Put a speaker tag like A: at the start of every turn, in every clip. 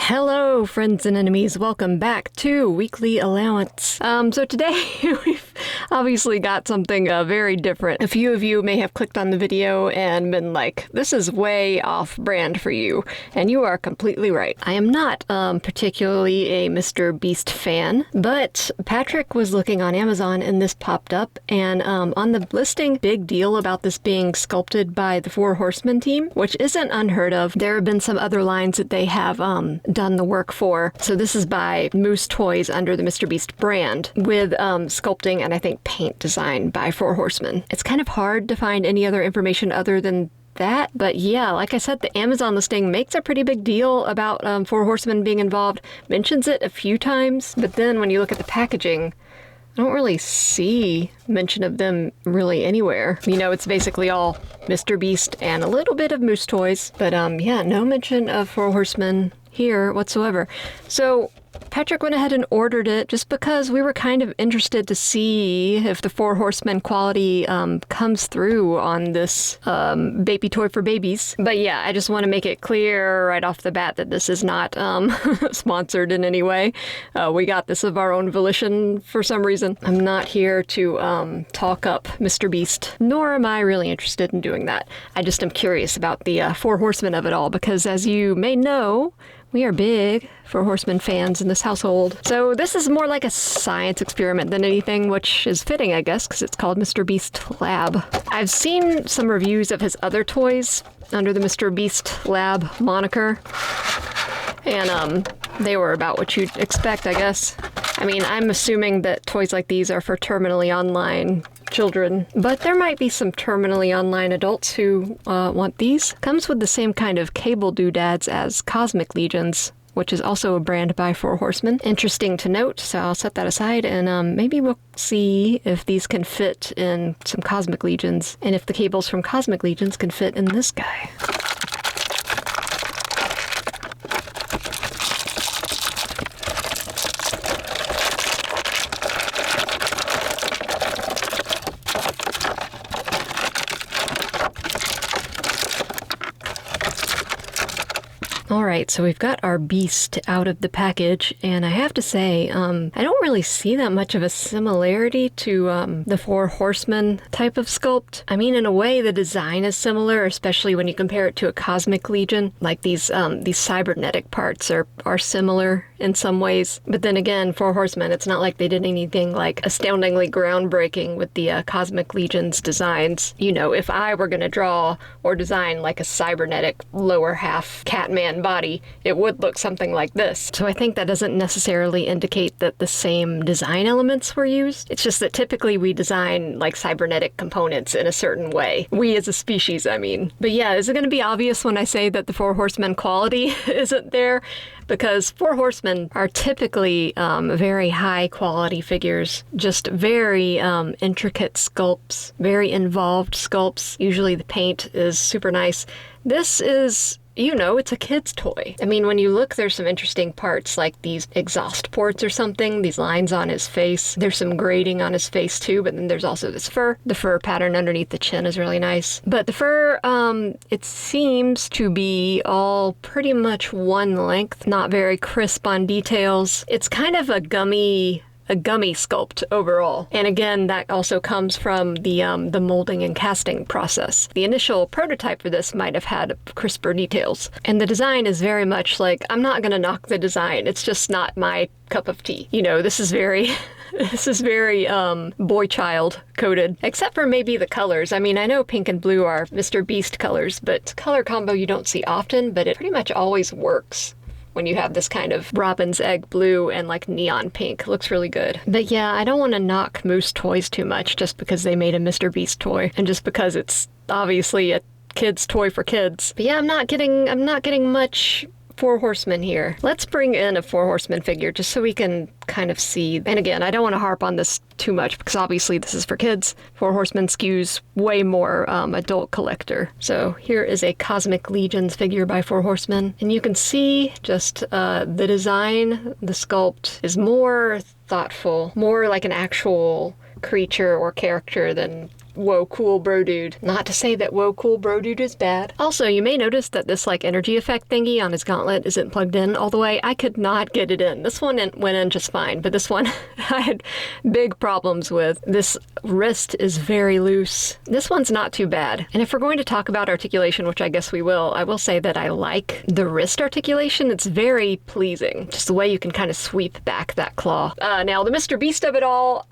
A: Hello, friends and enemies. Welcome back to Weekly Allowance. So today we've obviously got something very different. A few of you may have clicked on the video and been like, this is way off brand for you. And you are completely right. I am not particularly a MrBeast fan, but Patrick was looking on Amazon and this popped up. And on the listing, big deal about this being sculpted by the Four Horsemen team, which isn't unheard of. There have been some other lines that they have done the work for. So this is by Moose Toys under the MrBeast brand with sculpting and I think paint design by Four Horsemen. It's kind of hard to find any other information other than that, but yeah, like I said, the Amazon listing makes a pretty big deal about Four Horsemen being involved, mentions it a few times, but then when you look at the packaging, I don't really see mention of them really anywhere. You know, it's basically all MrBeast and a little bit of Moose Toys, but yeah, no mention of Four Horsemen here whatsoever. So Patrick went ahead and ordered it just because we were kind of interested to see if the Four Horsemen quality comes through on this baby toy for babies. But yeah, I just want to make it clear right off the bat that this is not sponsored in any way. We got this of our own volition for some reason. I'm not here to talk up MrBeast, nor am I really interested in doing that. I just am curious about the Four Horsemen of it all because, as you may know, we are big Four Horsemen fans in this household. So this is more like a science experiment than anything, which is fitting, I guess, because it's called MrBeast Lab. I've seen some reviews of his other toys under the MrBeast Lab moniker, and they were about what you'd expect, I guess. I mean, I'm assuming that toys like these are for terminally online children, but there might be some terminally online adults who want these. Comes with the same kind of cable doodads as Cosmic Legions, which is also a brand by Four Horsemen. Interesting to note, so I'll set that aside, and maybe we'll see if these can fit in some Cosmic Legions, and if the cables from Cosmic Legions can fit in this guy. Alright, so we've got our beast out of the package, and I have to say, I don't really see that much of a similarity to the Four Horsemen type of sculpt. I mean, in a way, the design is similar, especially when you compare it to a Cosmic Legion. Like these cybernetic parts are similar in some ways. But then again, Four Horsemen, it's not like they did anything like astoundingly groundbreaking with the Cosmic Legion's designs. You know, if I were going to draw or design like a cybernetic lower half Catman body, it would look something like this. So I think that doesn't necessarily indicate that the same design elements were used. It's just that typically we design like cybernetic components in a certain way. We as a species, I mean. But yeah, is it going to be obvious when I say that the Four Horsemen quality isn't there? Because Four Horsemen are typically very high quality figures, just very intricate sculpts, very involved sculpts. Usually the paint is super nice. This is, you know, it's a kid's toy. I mean, when you look, there's some interesting parts like these exhaust ports or something, these lines on his face. There's some grading on his face too, but then there's also this fur. The fur pattern underneath the chin is really nice. But the fur, it seems to be all pretty much one length, not very crisp on details. It's kind of a gummy sculpt overall. And again, that also comes from the molding and casting process. The initial prototype for this might have had crisper details. And the design is very much like, I'm not gonna knock the design, it's just not my cup of tea. You know, this is very boy child coded, except for maybe the colors. I mean, I know pink and blue are MrBeast colors, but it's a color combo you don't see often, but it pretty much always works when you have this kind of robin's egg blue and like neon pink. It looks really good. But yeah, I don't want to knock Moose Toys too much just because they made a MrBeast toy and just because it's obviously a kid's toy for kids. But yeah, I'm not getting much Four Horsemen here. Let's bring in a Four Horsemen figure just so we can kind of see. And again, I don't want to harp on this too much because obviously this is for kids. Four Horsemen skews way more adult collector. So here is a Cosmic Legions figure by Four Horsemen. And you can see just the design, the sculpt is more thoughtful, more like an actual creature or character than whoa, cool bro dude. Not to say that whoa, cool bro dude is bad. Also, you may notice that this like energy effect thingy on his gauntlet isn't plugged in all the way. I could not get it in. This one went in just fine, but this one I had big problems with. This wrist is very loose. This one's not too bad. And if we're going to talk about articulation, which I guess we will, I will say that I like the wrist articulation. It's very pleasing. Just the way you can kind of sweep back that claw. Now, the MrBeast of it all,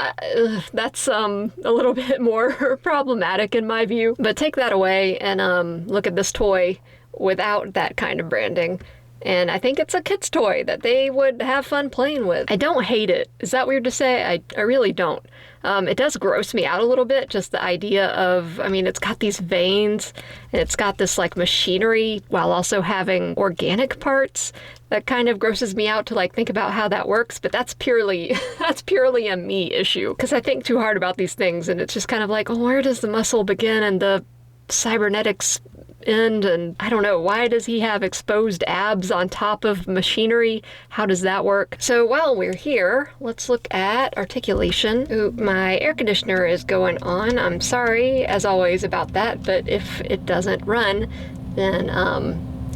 A: that's a little bit more problematic in my view. But take that away and look at this toy without that kind of branding. And I think it's a kid's toy that they would have fun playing with. I don't hate it. Is that weird to say? I really don't. It does gross me out a little bit, just the idea of, I mean, it's got these veins and it's got this like machinery while also having organic parts. That kind of grosses me out to like think about how that works, but that's purely a me issue. Because I think too hard about these things and it's just kind of like, oh, where does the muscle begin and the cybernetics end? And I don't know, why does he have exposed abs on top of machinery? How does that work? So while we're here, let's look at articulation. Ooh, my air conditioner is going on. I'm sorry, as always, about that, but if it doesn't run, then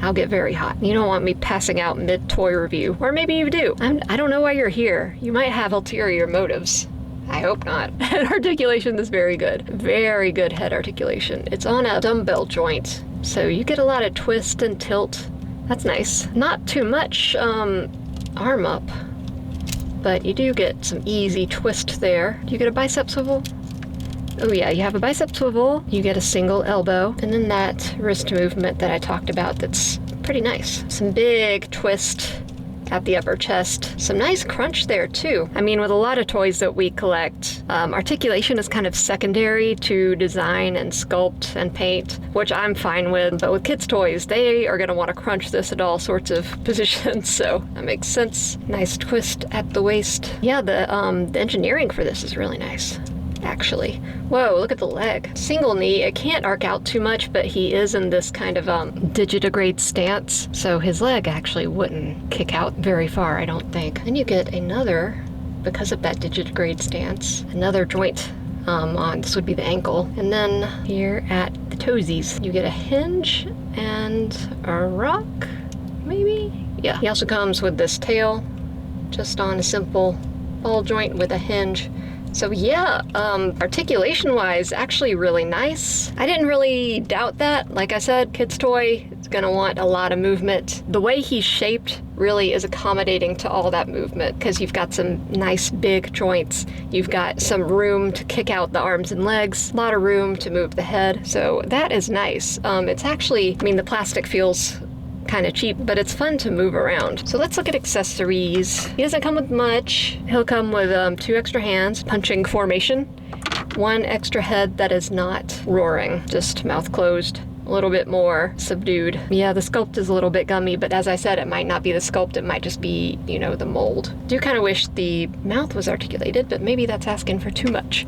A: I'll get very hot. You don't want me passing out mid-toy review. Or maybe you do. I don't know why you're here. You might have ulterior motives. I hope not. Head articulation is very good. Very good head articulation. It's on a dumbbell joint, so you get a lot of twist and tilt. That's nice. Not too much arm up, but you do get some easy twist there. Do you get a bicep swivel? Oh yeah, you have a bicep swivel, you get a single elbow, and then that wrist movement that I talked about that's pretty nice. Some big twist at the upper chest. Some nice crunch there too. I mean, with a lot of toys that we collect, articulation is kind of secondary to design and sculpt and paint, which I'm fine with. But with kids' toys, they are going to want to crunch this at all sorts of positions, so that makes sense. Nice twist at the waist. Yeah, the engineering for this is really nice, actually. Whoa, look at the leg. Single knee, it can't arc out too much, but he is in this kind of digitigrade stance, so his leg actually wouldn't kick out very far, I don't think. Then you get another, because of that digitigrade stance, another joint on, this would be the ankle. And then here at the toesies, you get a hinge and a rock, maybe? Yeah, he also comes with this tail, just on a simple ball joint with a hinge. So yeah, articulation-wise, actually really nice. I didn't really doubt that. Like I said, kid's toy is gonna want a lot of movement. The way he's shaped really is accommodating to all that movement because you've got some nice big joints. You've got some room to kick out the arms and legs, a lot of room to move the head. So that is nice. It's actually, I mean, the plastic feels kind of cheap, but it's fun to move around. So let's look at accessories. He doesn't come with much. He'll come with 2 extra hands, punching formation, 1 extra head that is not roaring, just mouth closed, a little bit more subdued. Yeah, the sculpt is a little bit gummy, but as I said, it might not be the sculpt, it might just be, you know, the mold. Do kind of wish the mouth was articulated, but maybe that's asking for too much.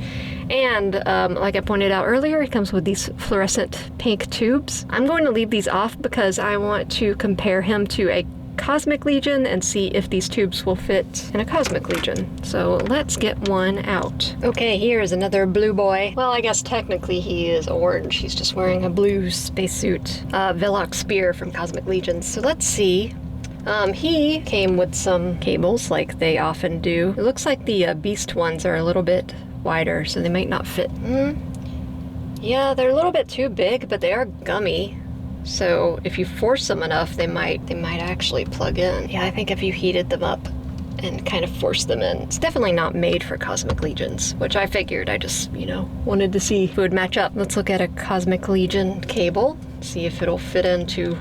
A: And like I pointed out earlier, it comes with these fluorescent pink tubes. I'm going to leave these off because I want to compare him to a Cosmic Legion and see if these tubes will fit in a Cosmic Legion. So let's get one out. Okay, here's another blue boy. Well, I guess technically he is orange. He's just wearing a blue spacesuit. Velox Spear from Cosmic Legions. So let's see. He came with some cables like they often do. It looks like the Beast ones are a little bit wider, so they might not fit. Yeah, they're a little bit too big, but they are gummy. So if you force them enough, they might actually plug in. Yeah, I think if you heated them up and kind of forced them in. It's definitely not made for Cosmic Legions, which I figured. I just, you know, wanted to see if it would match up. Let's look at a Cosmic Legion cable, see if it'll fit into...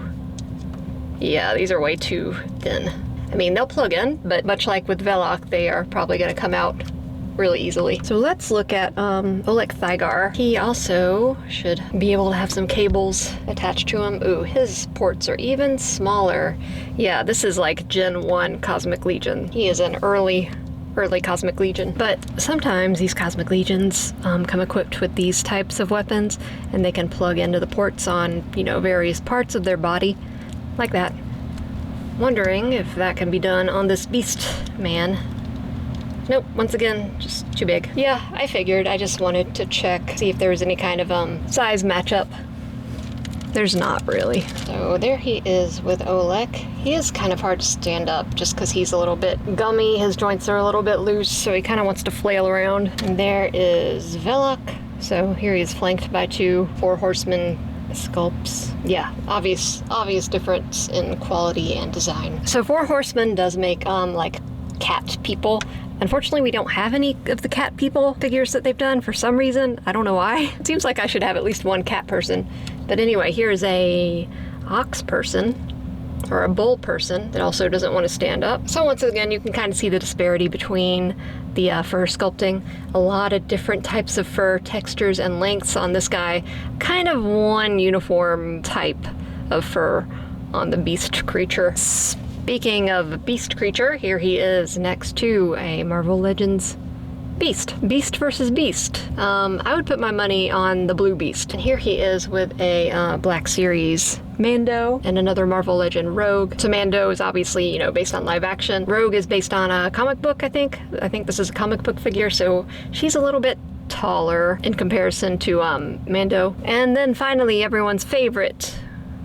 A: Yeah, these are way too thin. I mean, they'll plug in, but much like with Veloc, they are probably going to come out really easily. So let's look at Oleg Thygar. He also should be able to have some cables attached to him. Ooh, his ports are even smaller. Yeah, this is like Gen 1 Cosmic Legion. He is an early Cosmic Legion. But sometimes these Cosmic Legions come equipped with these types of weapons, and they can plug into the ports on, you know, various parts of their body, like that. Wondering if that can be done on this Beast man. Nope, once again, just too big. Yeah, I figured. I just wanted to check, see if there was any kind of size matchup. There's not really. So there he is with Oleg. He is kind of hard to stand up just because he's a little bit gummy. His joints are a little bit loose, so he kind of wants to flail around. And there is Velok. So here he is flanked by 2 Four Horsemen sculpts. Yeah, obvious difference in quality and design. So Four Horsemen does make like cat people. Unfortunately, we don't have any of the cat people figures that they've done for some reason. I don't know why. It seems like I should have at least one cat person. But anyway, here's a ox person, or a bull person, that also doesn't want to stand up. So once again, you can kind of see the disparity between the fur sculpting. A lot of different types of fur textures and lengths on this guy. Kind of one uniform type of fur on the beast creature. Speaking of beast creature, here he is next to a Marvel Legends Beast. Beast versus Beast. I would put my money on the blue Beast. And here he is with a Black Series Mando and another Marvel Legend Rogue. So Mando is obviously, you know, based on live action. Rogue is based on a comic book, I think. I think this is a comic book figure, so she's a little bit taller in comparison to Mando. And then finally, everyone's favorite,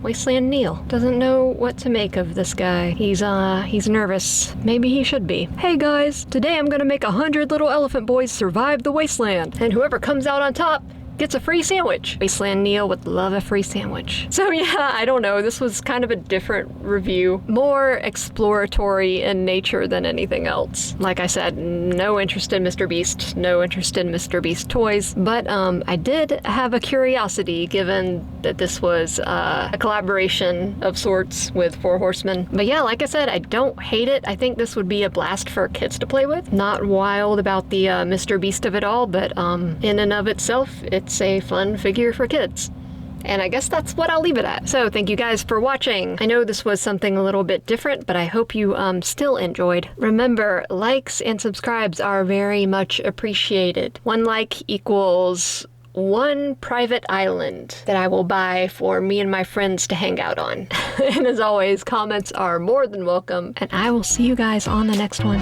A: Wasteland Neil. Doesn't know what to make of this guy. He's nervous. Maybe he should be. Hey guys, today I'm gonna make 100 little elephant boys survive the wasteland. And whoever comes out on top gets a free sandwich. Wasteland Neil would love a free sandwich. So yeah, I don't know. This was kind of a different review. More exploratory in nature than anything else. Like I said, no interest in MrBeast, no interest in MrBeast toys, but I did have a curiosity given that this was a collaboration of sorts with Four Horsemen. But yeah, like I said, I don't hate it. I think this would be a blast for kids to play with. Not wild about the MrBeast of it all, but in and of itself, it's a fun figure for kids. And I guess that's what I'll leave it at. So thank you guys for watching. I know this was something a little bit different, but I hope you still enjoyed. Remember, likes and subscribes are very much appreciated. 1 like equals 1 private island that I will buy for me and my friends to hang out on. And as always, comments are more than welcome, and I will see you guys on the next one.